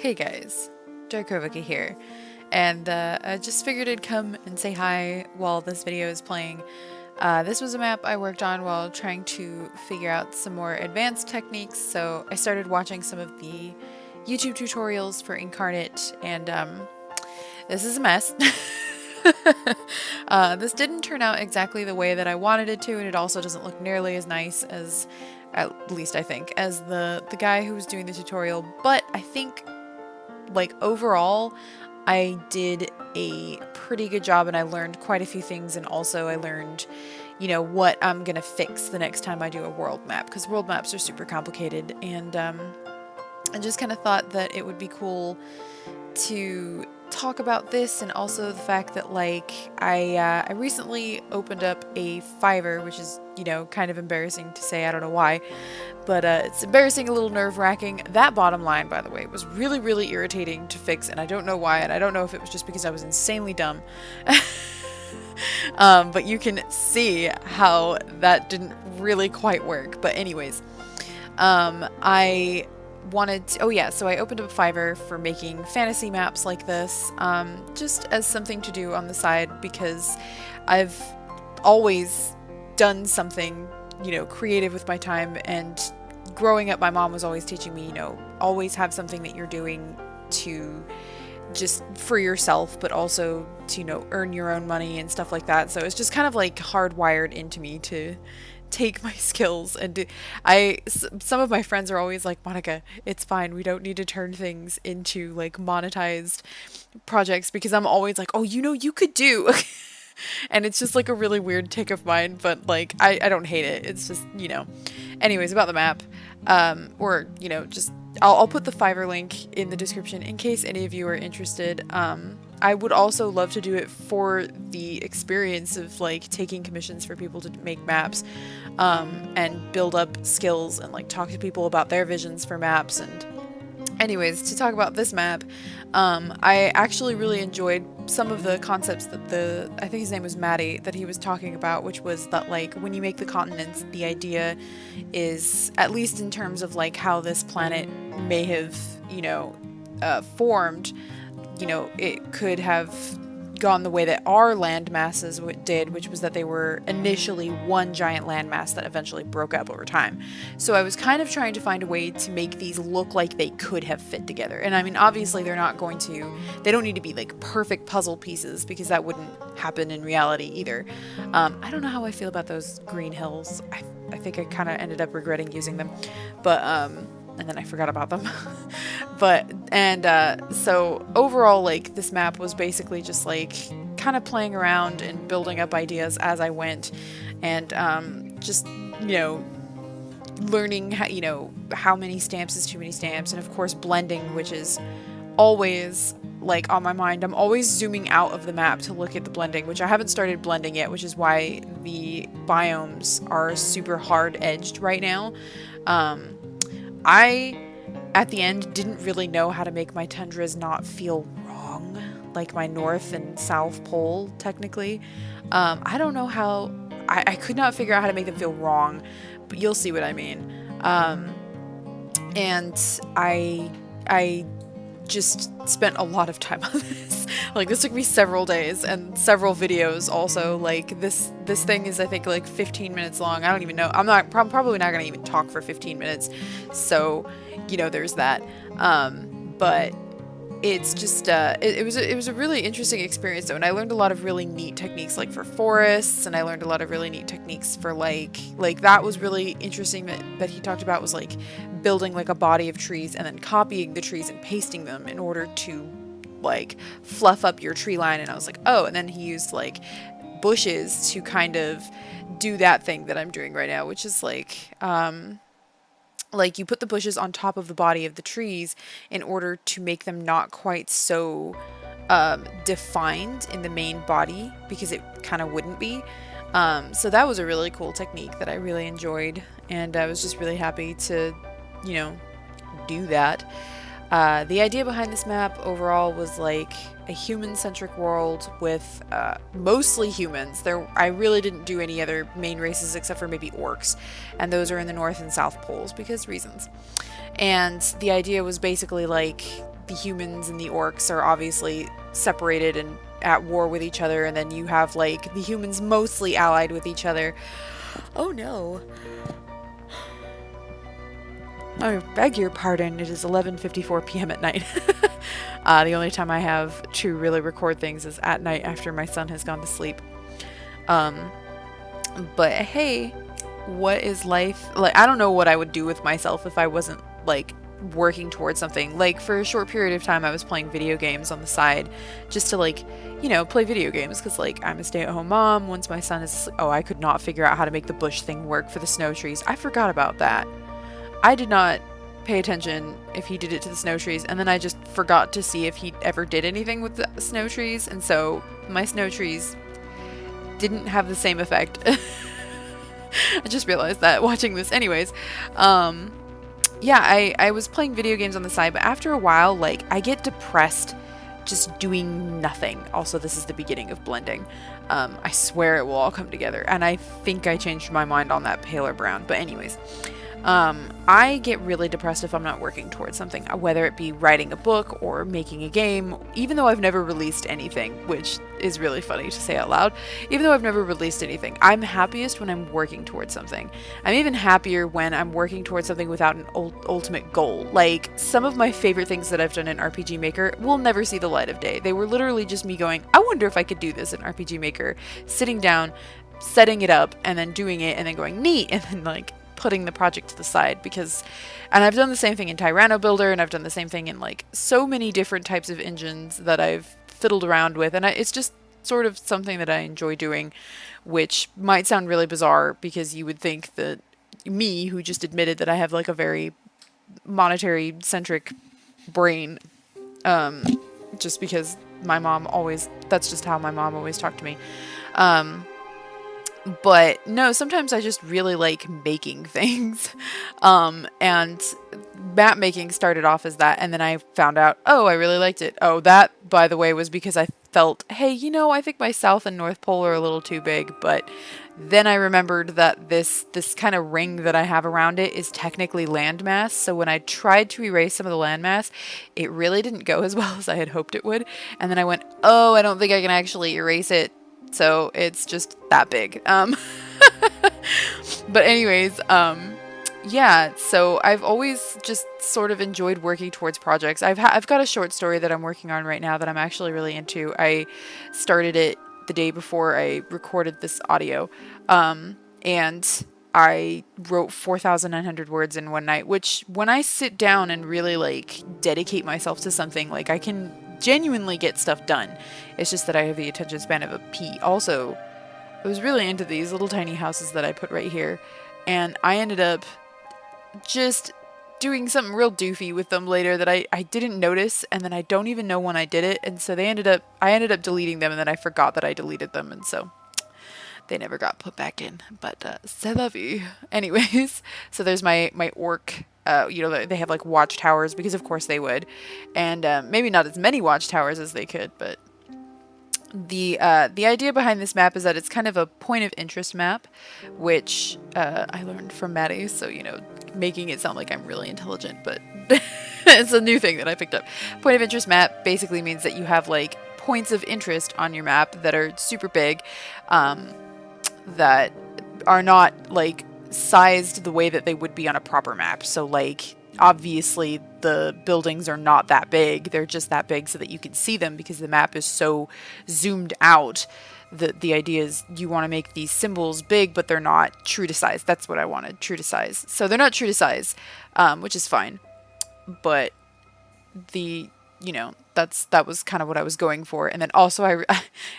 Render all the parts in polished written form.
Hey guys, Darkovika here, and I just figured I'd come and say hi while this video is playing. This was a map I worked on while trying to figure out some more advanced techniques, so I started watching some of the YouTube tutorials for Inkarnate, and this is a mess. This didn't turn out exactly the way that I wanted it to, and it also doesn't look nearly as nice as, at least I think, as the guy who was doing the tutorial, but I think, like, overall, I did a pretty good job and I learned quite a few things, and also I learned, you know, what I'm gonna fix the next time I do a world map, because world maps are super complicated, and I just kind of thought that it would be cool to talk about this, and also the fact that, like, I recently opened up a Fiverr, which is, you know, kind of embarrassing to say, I don't know why, but it's embarrassing, a little nerve-wracking. That bottom line, by the way, was really, really irritating to fix, and I don't know why, and I don't know if it was just because I was insanely dumb. But you can see how that didn't really quite work. But anyways, I wanted to, oh yeah, so I opened up Fiverr for making fantasy maps like this, just as something to do on the side, because I've always done something, you know, creative with my time, and growing up my mom was always teaching me, you know, always have something that you're doing to just for yourself, but also to, you know, earn your own money and stuff like that. So it's just kind of like hardwired into me to take my skills and do. Some of my friends are always like, Monica, it's fine, we don't need to turn things into like monetized projects, because I'm always like, oh, you know, you could do. And it's just like a really weird tick of mine, but like I don't hate it. It's just, you know. Anyways, about the map, or, you know, just I'll put the Fiverr link in the description in case any of you are interested. I would also love to do it for the experience of like taking commissions for people to make maps, and build up skills and like talk to people about their visions for maps. And anyways, to talk about this map, I actually really enjoyed some of the concepts that I think his name was Maddie, that he was talking about, which was that, like, when you make the continents, the idea is, at least in terms of like how this planet may have, you know, formed, you know, it could have gone the way that our land masses did, which was that they were initially one giant landmass that eventually broke up over time. So I was kind of trying to find a way to make these look like they could have fit together. And I mean, obviously they're not going to, they don't need to be like perfect puzzle pieces, because that wouldn't happen in reality either. I don't know how I feel about those green hills. I think I kind of ended up regretting using them, but and then I forgot about them. But, and so overall, like, this map was basically just like kind of playing around and building up ideas as I went, and just, you know, learning how, you know, how many stamps is too many stamps, and of course blending, which is always like on my mind. I'm always zooming out of the map to look at the blending, which I haven't started blending yet, which is why the biomes are super hard edged right now. I, at the end, didn't really know how to make my tundras not feel wrong, like my north and south pole, technically. I don't know how, I could not figure out how to make them feel wrong, but you'll see what I mean. And I just spent a lot of time on this. Like, this took me several days and several videos also. Like, this thing is, I think, like 15 minutes long. I don't even know. I'm probably not gonna even talk for 15 minutes. So, you know, there's that. But it's just, it was a really interesting experience though, and I learned a lot of really neat techniques, like for forests, and I learned a lot of really neat techniques for like that was really interesting that he talked about, was like building like a body of trees and then copying the trees and pasting them in order to like fluff up your tree line. And I was like, oh, and then he used like bushes to kind of do that thing that I'm doing right now, which is like you put the bushes on top of the body of the trees in order to make them not quite so defined in the main body, because it kind of wouldn't be. So that was a really cool technique that I really enjoyed, and I was just really happy to, you know, do that. The idea behind this map overall was like a human-centric world with mostly humans. I really didn't do any other main races except for maybe orcs, and those are in the North and South Poles because reasons. And the idea was basically like the humans and the orcs are obviously separated and at war with each other, and then you have like the humans mostly allied with each other. Oh no. I beg your pardon, it is 11:54 p.m. at night. The only time I have to really record things is at night after my son has gone to sleep. But hey, what is life like? I don't know what I would do with myself if I wasn't like working towards something. Like for a short period of time I was playing video games on the side just to like, you know, play video games because like I'm a stay-at-home mom. Once my son is asleep, oh, I could not figure out how to make the bush thing work for the snow trees. I forgot about that. I did not pay attention if he did it to the snow trees, and then I just forgot to see if he ever did anything with the snow trees, and so my snow trees didn't have the same effect. I just realized that watching this. Anyways, yeah, I was playing video games on the side, but after a while, like, I get depressed just doing nothing. Also, this is the beginning of blending. I swear it will all come together, and I think I changed my mind on that paler brown, but anyways. I get really depressed if I'm not working towards something, whether it be writing a book or making a game, even though I've never released anything, which is really funny to say out loud. Even though I've never released anything, I'm happiest when I'm working towards something. I'm even happier when I'm working towards something without an ultimate goal. Like, some of my favorite things that I've done in RPG Maker will never see the light of day. They were literally just me going, I wonder if I could do this in RPG Maker, sitting down, setting it up, and then doing it, and then going, neat, and then like putting the project to the side. And I've done the same thing in Tyranno Builder, and I've done the same thing in like so many different types of engines that I've fiddled around with, and it's just sort of something that I enjoy doing, which might sound really bizarre because you would think that me, who just admitted that I have like a very monetary centric brain, just because that's just how my mom always talked to me. But no, sometimes I just really like making things. And map making started off as that, and then I found out, oh, I really liked it. Oh, that, by the way, was because I felt, hey, you know, I think my South and North Pole are a little too big, but then I remembered that this kind of ring that I have around it is technically landmass, so when I tried to erase some of the landmass, it really didn't go as well as I had hoped it would, and then I went, oh, I don't think I can actually erase it. So it's just that big. But anyways, yeah, so I've always just sort of enjoyed working towards projects. I've got a short story that I'm working on right now that I'm actually really into. I started it the day before I recorded this audio. And I wrote 4,900 words in one night, which when I sit down and really like dedicate myself to something, like I can genuinely get stuff done. It's just that I have the attention span of a pea. Also, I was really into these little tiny houses that I put right here, and I ended up just doing something real doofy with them later that I didn't notice, and then I don't even know when I did it, and so I ended up deleting them, and then I forgot that I deleted them, and so they never got put back in, but c'est la vie. Anyways, so there's my orc. You know, they have like watchtowers because of course they would, and maybe not as many watchtowers as they could, but the idea behind this map is that it's kind of a point of interest map, which I learned from Maddie, so, you know, making it sound like I'm really intelligent, but it's a new thing that I picked up. Point of interest map basically means that you have like points of interest on your map that are super big, that are not like sized the way that they would be on a proper map. So like obviously the buildings are not that big, they're just that big so that you can see them because the map is so zoomed out. The idea is you want to make these symbols big, but they're not true to size. That's what I wanted, true to size. So they're not true to size, which is fine, but you know, that was kind of what I was going for. And then also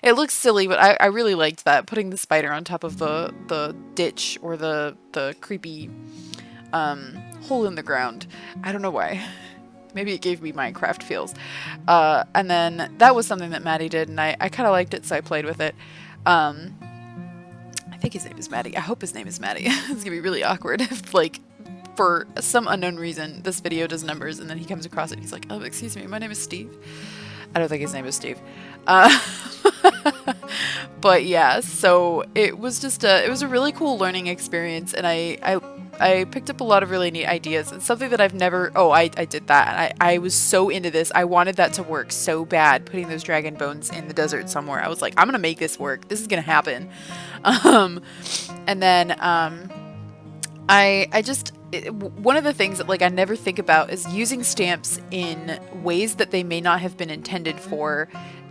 it looks silly, but I really liked that, putting the spider on top of the ditch or the creepy hole in the ground. I don't know why. Maybe it gave me Minecraft feels. And then that was something that Maddie did, and I kind of liked it, so I played with it. I think his name is Maddie. I hope his name is Maddie. It's gonna be really awkward if, like, for some unknown reason, this video does numbers, and then he comes across it and he's like, oh, excuse me, my name is Steve. I don't think his name is Steve. But yeah, so it was just it was a really cool learning experience, and I I picked up a lot of really neat ideas, and something that I've never, oh, I did that, and I was so into this. I wanted that to work so bad, putting those dragon bones in the desert somewhere. I was like, I'm gonna make this work. This is gonna happen. Um, and then I just one of the things that like I never think about is using stamps in ways that they may not have been intended for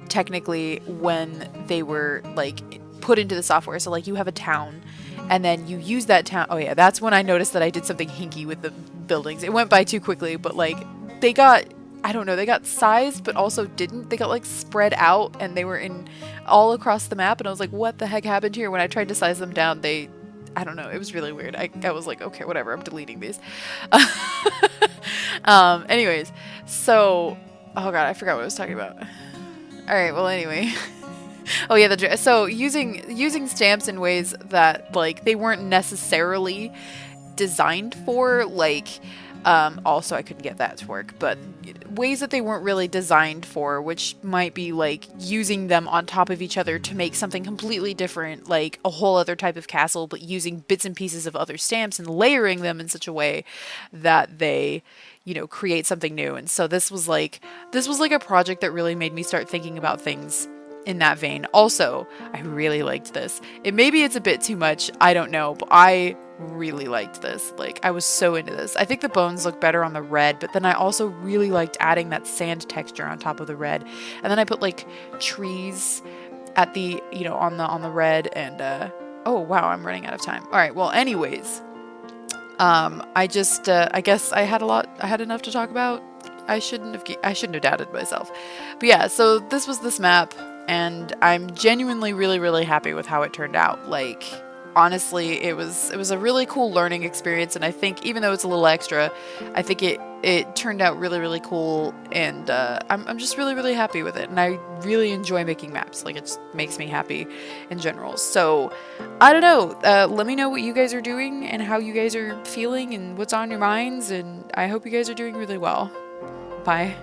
technically when they were like put into the software. So like you have a town and then you use that town. Oh yeah, that's when I noticed that I did something hinky with the buildings. It went by too quickly, but like they got, I don't know, they got sized but also didn't. They got like spread out and they were in all across the map, and I was like, what the heck happened here? When I tried to size them down, I don't know, it was really weird. I was like, okay, whatever, I'm deleting these. Anyways, so, oh god, I forgot what I was talking about. Alright, well anyway. Oh yeah, so using stamps in ways that, like, they weren't necessarily designed for, like, also I couldn't get that to work, but ways that they weren't really designed for, which might be like using them on top of each other to make something completely different, like a whole other type of castle, but using bits and pieces of other stamps and layering them in such a way that they, you know, create something new. And so this was like a project that really made me start thinking about things in that vein. Also, I really liked this. Maybe it's a bit too much, I don't know, but I really liked this. Like, I was so into this. I think the bones look better on the red, but then I also really liked adding that sand texture on top of the red. And then I put like trees at the, you know, on the red, and oh wow, I'm running out of time. All right, well anyways, I just I guess I had enough to talk about. I shouldn't have doubted myself. But yeah, so this was this map, and I'm genuinely really happy with how it turned out. Like, honestly, it was a really cool learning experience, and I think even though it's a little extra, I think it turned out really cool, and I'm just really happy with it, and I really enjoy making maps. Like, it just makes me happy in general. So I don't know, let me know what you guys are doing and how you guys are feeling and what's on your minds, and I hope you guys are doing really well. Bye.